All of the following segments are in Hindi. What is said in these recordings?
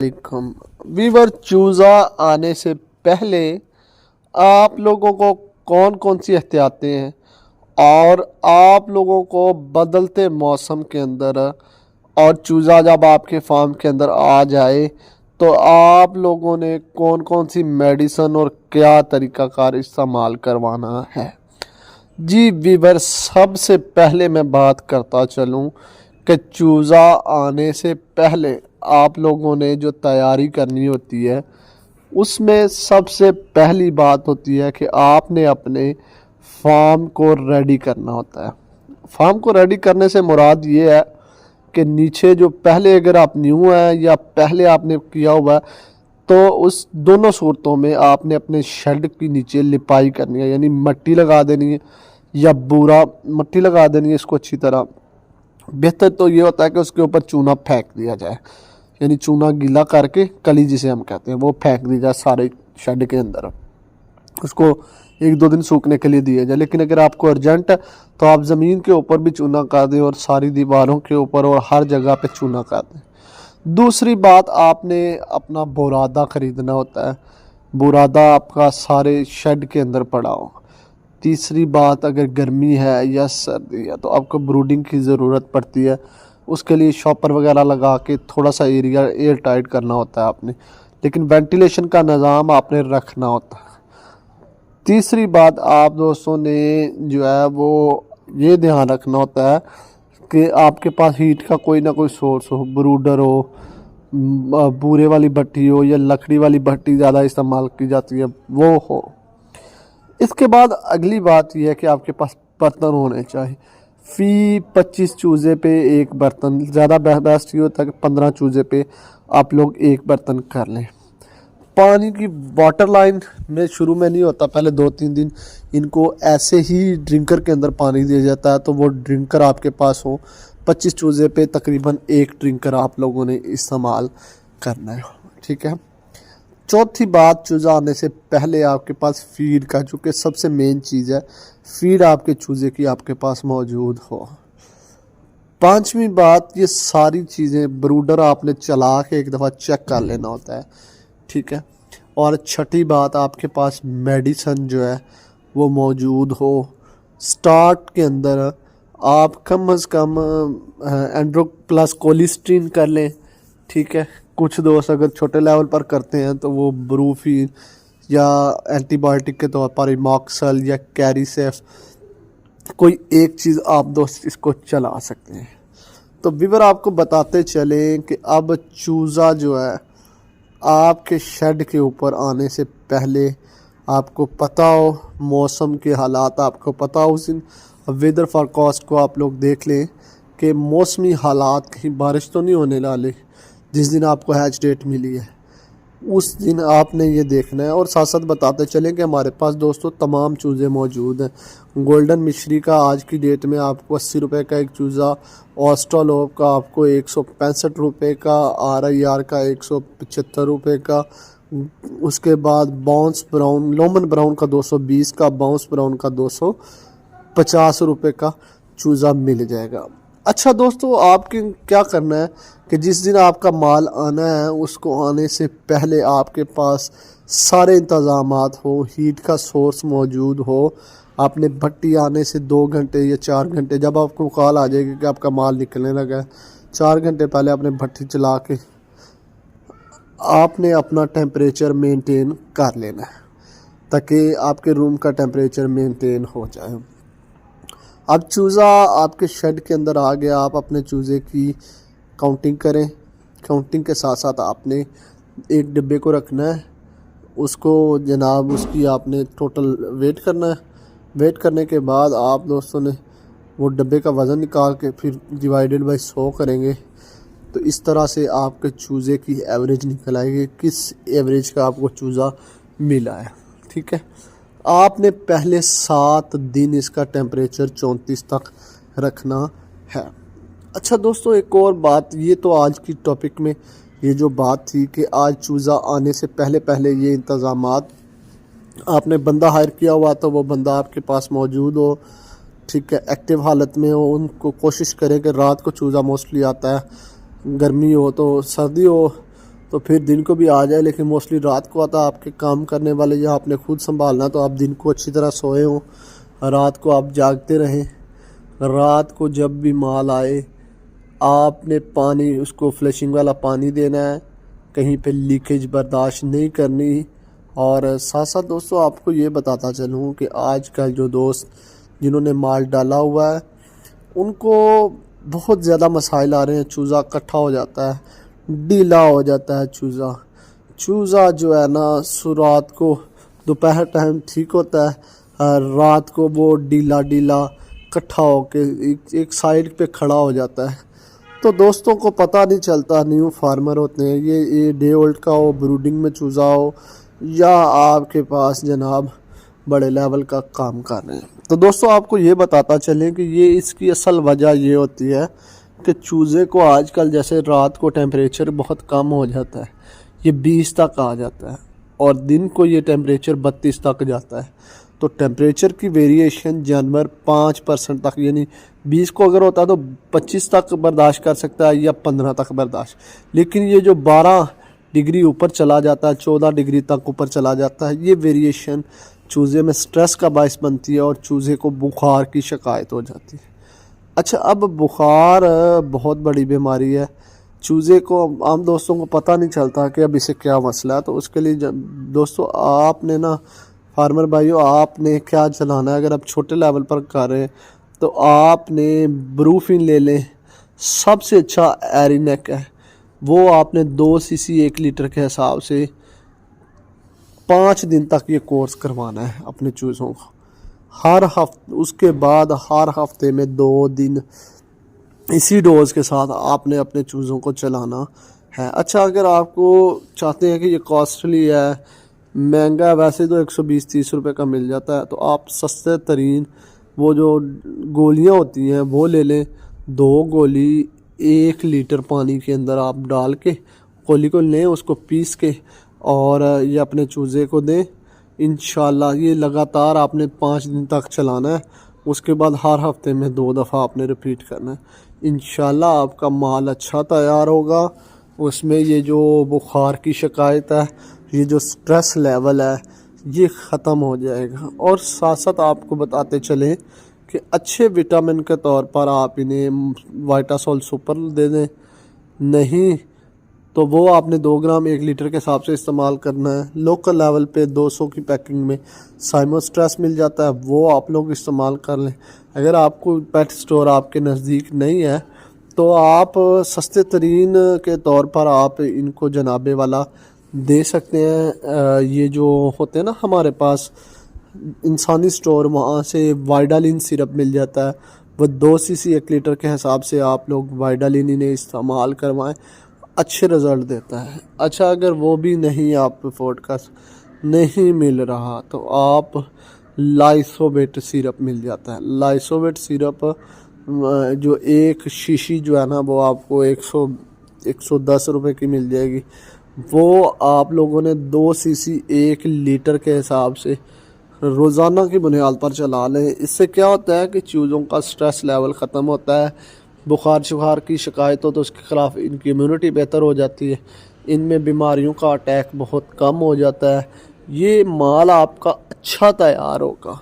वालेकुम वीवर। चूज़ा आने से पहले आप लोगों को कौन कौन सी एहतियातें हैं और आप लोगों को बदलते मौसम के अंदर और चूज़ा जब आपके फार्म के अंदर आ जाए तो आप लोगों ने कौन कौन सी मेडिसिन और क्या तरीक़ाकार इस्तेमाल करवाना है। जी वीवर, सबसे पहले मैं बात करता चलूँ कि चूज़ा आने से पहले आप लोगों ने जो तैयारी करनी होती है उसमें सबसे पहली बात होती है कि आपने अपने फार्म को रेडी करना होता है। फार्म को रेडी करने से मुराद ये है कि नीचे जो पहले अगर आप न्यू हैं या पहले आपने किया हुआ है तो उस दोनों सूरतों में आपने अपने शेड के नीचे लिपाई करनी है, यानी मट्टी लगा देनी है या बूरा मट्टी लगा देनी है इसको अच्छी तरह। बेहतर तो ये होता है कि उसके ऊपर चूना फेंक दिया जाए, यानी चूना गीला करके कली जिसे हम कहते हैं वो फेंक दी जाए सारे शेड के अंदर, उसको एक दो दिन सूखने के लिए दिया जाए। लेकिन अगर आपको अर्जेंट है तो आप ज़मीन के ऊपर भी चूना कर दें और सारी दीवारों के ऊपर और हर जगह पे चूना कर दें। दूसरी बात, आपने अपना बुरादा ख़रीदना होता है, बुरादा आपका सारे शेड के अंदर पड़ा हो। तीसरी बात, अगर गर्मी है या सर्दी है तो आपको ब्रूडिंग की ज़रूरत पड़ती है, उसके लिए शॉपर वगैरह लगा के थोड़ा सा एरिया एयर टाइट करना होता है आपने, लेकिन वेंटिलेशन का निज़ाम आपने रखना होता है। तीसरी बात आप दोस्तों ने जो है वो ये ध्यान रखना होता है कि आपके पास हीट का कोई ना कोई सोर्स हो, ब्रूडर हो, बूरे वाली भट्टी हो या लकड़ी वाली भट्टी ज़्यादा इस्तेमाल की जाती है वो हो। इसके बाद अगली बात यह है कि आपके पास बर्तन होने चाहिए। फ़ी 25 चूज़े पे एक बर्तन, ज़्यादा बेस्ट ये होता है कि 15 चूज़े पे आप लोग एक बर्तन कर लें। पानी की वाटर लाइन में शुरू में नहीं होता, पहले 2-3 दिन इनको ऐसे ही ड्रिंकर के अंदर पानी दिया जाता है, तो वो ड्रिंकर आपके पास हो। 25 चूज़े पे तकरीबन एक ड्रिंकर आप लोगों ने इस्तेमाल करना है, ठीक है। चौथी बात, चूज़ा आने से पहले आपके पास फीड का, चूँकि सबसे मेन चीज़ है, फीड आपके चूज़े की आपके पास मौजूद हो। पांचवी बात, ये सारी चीज़ें ब्रूडर आपने चला के एक दफ़ा चेक कर लेना होता है, ठीक है। और छठी बात, आपके पास मेडिसन जो है वो मौजूद हो। स्टार्ट के अंदर आप कम से कम एंड्रो प्लस कोलिस्ट्रीन कर लें, ठीक है। कुछ दोस्त अगर छोटे लेवल पर करते हैं तो वो ब्रूफिन या एंटीबायोटिक के तौर पर इमॉक्सल या कैरीसेफ, कोई एक चीज़ आप दोस्त इसको चला सकते हैं। तो विवर आपको बताते चलें कि अब चूज़ा जो है आपके शेड के ऊपर आने से पहले आपको पता हो, मौसम के हालात आपको पता हो, उस दिन वेदर फोरकास्ट को आप लोग देख लें कि मौसमी हालात, कहीं बारिश तो नहीं होने वाली जिस दिन आपको हैच डेट मिली है, उस दिन आपने ये देखना है। और साथ साथ बताते चलें कि हमारे पास दोस्तों तमाम चूज़े मौजूद हैं। गोल्डन मिश्री का आज की डेट में आपको 80 रुपये का एक चूज़ा, ऑस्ट्रालोप का आपको 165 रुपये का, RIR का 175 रुपये का, उसके बाद बाउंस ब्राउन, लोमन ब्राउन का 220 का, बाउंस ब्राउन का 250 रुपये का चूज़ा मिल जाएगा। अच्छा दोस्तों, आपके क्या करना है कि जिस दिन आपका माल आना है उसको आने से पहले आपके पास सारे इंतज़ामात हो, हीट का सोर्स मौजूद हो। आपने भट्टी आने से 2 घंटे या 4 घंटे, जब आपको कॉल आ जाएगी कि आपका माल निकलने लगा है, 4 घंटे पहले आपने भट्टी चला के आपने अपना टेम्परेचर मेंटेन कर लेना है ताकि आपके रूम का टेम्परेचर मेंटेन हो जाए। अब चूज़ा आपके शेड के अंदर आ गया, आप अपने चूज़े की काउंटिंग करें। काउंटिंग के साथ साथ आपने एक डिब्बे को रखना है, उसको जनाब उसकी आपने टोटल वेट करना है। वेट करने के बाद आप दोस्तों ने वो डब्बे का वज़न निकाल के फिर डिवाइडेड बाय 100 करेंगे, तो इस तरह से आपके चूज़े की एवरेज निकल आएगी, किस एवरेज का आपको चूज़ा मिला है, ठीक है। आपने पहले 7 दिन इसका टेम्परेचर 34 तक रखना है। अच्छा दोस्तों, एक और बात, ये तो आज की टॉपिक में ये जो बात थी कि आज चूज़ा आने से पहले पहले ये इंतज़ामात, आपने बंदा हायर किया हुआ तो वो बंदा आपके पास मौजूद हो, ठीक है, एक्टिव हालत में हो। उनको कोशिश करें कि रात को चूज़ा मोस्टली आता है, गर्मी हो तो सर्दी हो तो फिर दिन को भी आ जाए, लेकिन मोस्टली रात को आता है। आपके काम करने वाले या आपने खुद संभालना, तो आप दिन को अच्छी तरह सोए हों, रात को आप जागते रहें। रात को जब भी माल आए आपने पानी उसको फ्लशिंग वाला पानी देना है, कहीं पे लीकेज बर्दाश्त नहीं करनी। और साथ साथ दोस्तों आपको ये बताता चलूँ कि आजकल जो दोस्त जिन्होंने माल डाला हुआ है उनको बहुत ज़्यादा मसाइल आ रहे हैं। चूज़ा इकट्ठा हो जाता है, ढीला हो जाता है चूज़ा जो है ना, रात को दोपहर टाइम ठीक होता है, रात को वो ढीला इकट्ठा होके एक साइड पे खड़ा हो जाता है। तो दोस्तों को पता नहीं चलता, न्यू फार्मर होते हैं, ये डे ओल्ड का हो, ब्रूडिंग में चूज़ा हो, या आपके पास जनाब बड़े लेवल का काम कर रहे हैं। तो दोस्तों आपको ये बताता चलें कि ये इसकी असल वजह ये होती है कि चूज़े को आजकल जैसे रात को टेम्परेचर बहुत कम हो जाता है, ये 20 तक आ जाता है, और दिन को ये टेम्परेचर 32 तक जाता है। तो टेम्परेचर की वेरिएशन जानवर 5% तक, यानी 20 को अगर होता है तो 25 तक बर्दाश्त कर सकता है या 15 तक बर्दाश्त। लेकिन ये जो 12 डिग्री ऊपर चला जाता है, 14 डिग्री तक ऊपर चला जाता है, ये वेरिएशन चूज़े में स्ट्रेस का बायस बनती है और चूज़े को बुखार की शिकायत हो जाती है। अच्छा, अब बुखार बहुत बड़ी बीमारी है। चूज़े को आम दोस्तों को पता नहीं चलता कि अब इसे क्या मसला है। तो उसके लिए दोस्तों आपने ना, फार्मर भाइयों, आपने क्या चलाना है, अगर आप छोटे लेवल पर कर रहे हैं तो आपने ब्रूफिन ले लें, सबसे अच्छा एरिनेक है, वो आपने 2 सीसी 1 लीटर के हिसाब से 5 दिन तक ये कोर्स करवाना है अपने चूज़ों को हर हफ्ते। उसके बाद हर हफ्ते में 2 दिन इसी डोज के साथ आपने अपने चूज़ों को चलाना है। अच्छा, अगर आपको चाहते हैं कि ये कॉस्टली है, महंगा है, वैसे तो 120-30 रुपए का मिल जाता है, तो आप सस्ते तरीन वो जो गोलियां होती हैं वो ले लें। 2 गोली 1 लीटर पानी के अंदर आप डाल के गोली को लें, उसको पीस के और ये अपने चूज़े को दें। इंशाल्लाह ये लगातार आपने 5 दिन तक चलाना है। उसके बाद हर हफ्ते में 2 दफ़ा आपने रिपीट करना है। इंशाल्लाह आपका माल अच्छा तैयार होगा। उसमें ये जो बुखार की शिकायत है, ये जो स्ट्रेस लेवल है, ये ख़त्म हो जाएगा। और साथ साथ आपको बताते चलें कि अच्छे विटामिन के तौर पर आप इन्हें वाइटासोल सुपर दे दें, नहीं तो वो आपने 2 ग्राम 1 लीटर के हिसाब से इस्तेमाल करना है। लोकल लेवल पे 200 की पैकिंग में साइमोस्ट्रेस मिल जाता है, वो आप लोग इस्तेमाल कर लें। अगर आपको पेट स्टोर आपके नज़दीक नहीं है तो आप सस्ते तरीन के तौर पर आप इनको जनाबे वाला दे सकते हैं। ये जो होते हैं ना हमारे पास इंसानी स्टोर, वहाँ से वाइडालिन सिरप मिल जाता है, वो 2 सीसी 1 लीटर के हिसाब से आप लोग वाइडालिन इन्हें इस्तेमाल करवाएं, अच्छे रिज़ल्ट देता है। अच्छा, अगर वो भी नहीं आप अफोर्ड कर नहीं मिल रहा तो आप लाइसोवेट सिरप मिल जाता है। लाइसोवेट सिरप जो एक शीशी जो है ना, वो आपको 110 रुपये की मिल जाएगी। वो आप लोगों ने 2 सीसी 1 लीटर के हिसाब से रोज़ाना की बुनियाद पर चला लें। इससे क्या होता है कि चूज़ों का स्ट्रेस लेवल ख़त्म होता है, बुखार शुखार की शिकायत हो तो उसके ख़िलाफ़ इनकी इम्यूनिटी बेहतर हो जाती है, इनमें बीमारियों का अटैक बहुत कम हो जाता है। ये माल आपका अच्छा तैयार होगा,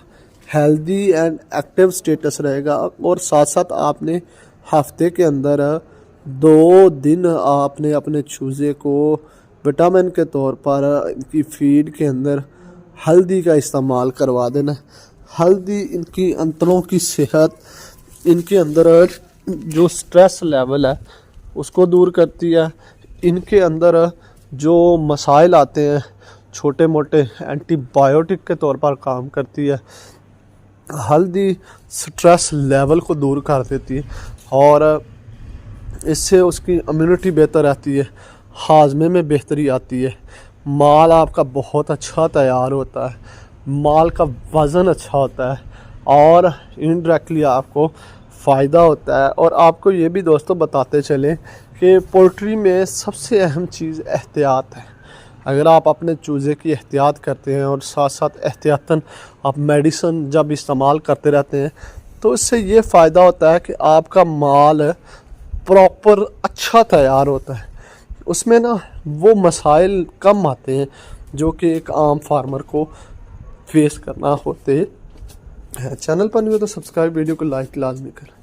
हेल्दी एंड एक्टिव स्टेटस रहेगा। और साथ साथ आपने हफ्ते के अंदर 2 दिन आपने अपने चूज़े को विटामिन के तौर पर इनकी फीड के अंदर हल्दी का इस्तेमाल करवा देना। हल्दी इनकी अंतरों की सेहत, इनके अंदर जो स्ट्रेस लेवल है उसको दूर करती है, इनके अंदर जो मसाइल आते हैं छोटे मोटे एंटीबायोटिक के तौर पर काम करती है। हल्दी स्ट्रेस लेवल को दूर कर देती है और इससे उसकी इम्यूनिटी बेहतर रहती है, हाजमे में बेहतरी आती है, माल आपका बहुत अच्छा तैयार होता है, माल का वज़न अच्छा होता है और इनडायरेक्टली आपको फ़ायदा होता है। और आपको ये भी दोस्तों बताते चलें कि पोल्ट्री में सबसे अहम चीज़ एहतियात है। अगर आप अपने चूज़े की एहतियात करते हैं और साथ साथ एहतियातन आप मेडिसिन जब इस्तेमाल करते रहते हैं तो इससे ये फ़ायदा होता है कि आपका माल प्रॉपर अच्छा तैयार होता है। उसमें ना वो मसाइल कम आते हैं जो कि एक आम फार्मर को फेस करना होते हैं। चैनल पर नहीं हो तो सब्सक्राइब, वीडियो को लाइक लाजमी करें।